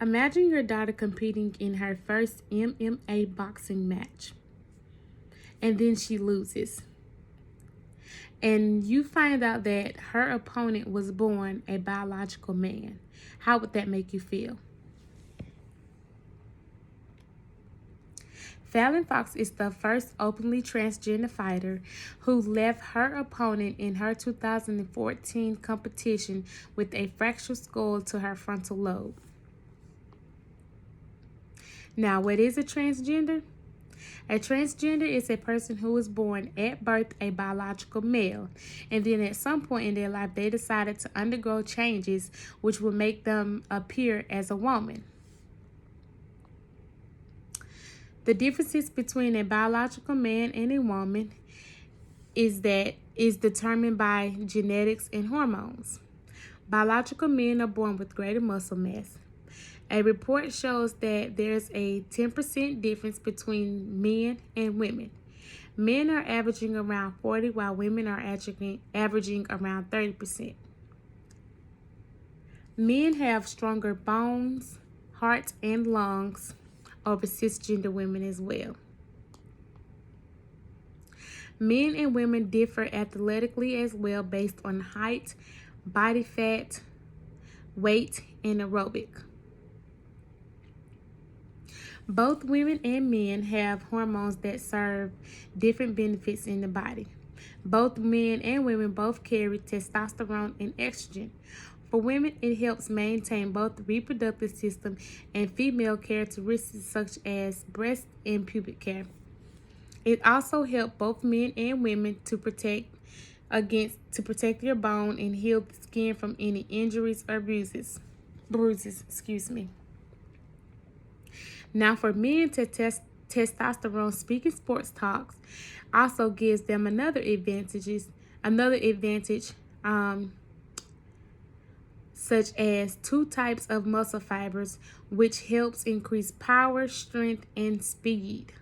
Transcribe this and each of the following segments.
Imagine your daughter competing in her first MMA boxing match, and then she loses. And you find out that her opponent was born a biological man. How would that make you feel? Fallon Fox is the first openly transgender fighter who left her opponent in her 2014 competition with a fractured skull to her frontal lobe. Now, what is a transgender? A transgender is a person who was born at birth a biological male, and then at some point in their life they decided to undergo changes which will make them appear as a woman. The differences between a biological man and a woman is determined by genetics and hormones. Biological men are born with greater muscle mass. A report shows that there's a 10% difference between men and women. Men are averaging around 40, while women are averaging around 30%. Men have stronger bones, heart, and lungs over cisgender women as well. Men and women differ athletically as well based on height, body fat, weight, and aerobic. Both women and men have hormones that serve different benefits in the body. Both men and women both carry testosterone and estrogen. For women, it helps maintain both the reproductive system and female characteristics such as breast and pubic hair. It also helps both men and women to protect your bone and heal the skin from any injuries or bruises. Now, for men to test testosterone, speaking sports talks also gives them another advantage, such as 2 types of muscle fibers, which helps increase power, strength, and speed.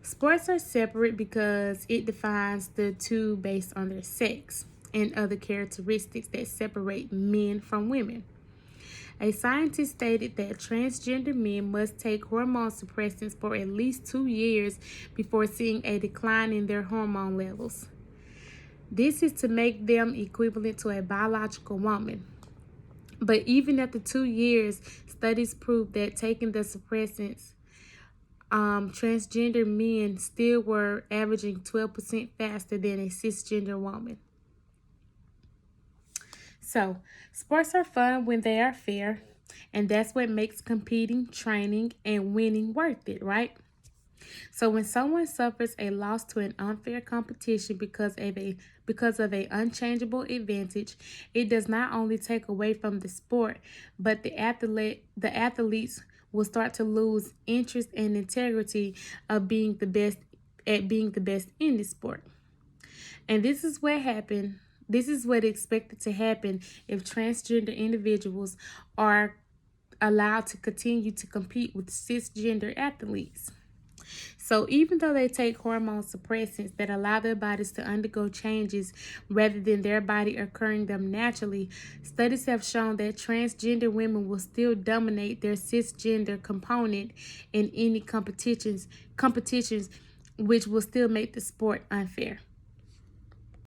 Sports are separate because it defines the two based on their sex and other characteristics that separate men from women. A scientist stated that transgender men must take hormone suppressants for at least 2 years before seeing a decline in their hormone levels. This is to make them equivalent to a biological woman. But even after 2 years, studies prove that taking the suppressants, transgender men still were averaging 12% faster than a cisgender woman. So, sports are fun when they are fair, and that's what makes competing, training, and winning worth it, right? So when someone suffers a loss to an unfair competition because of a unchangeable advantage, it does not only take away from the sport, but the athletes will start to lose interest and integrity of being the best in the sport. And this is what happened. This is what is expected to happen if transgender individuals are allowed to continue to compete with cisgender athletes. So even though they take hormone suppressants that allow their bodies to undergo changes rather than their body occurring them naturally, studies have shown that transgender women will still dominate their cisgender component in any competitions, which will still make the sport unfair.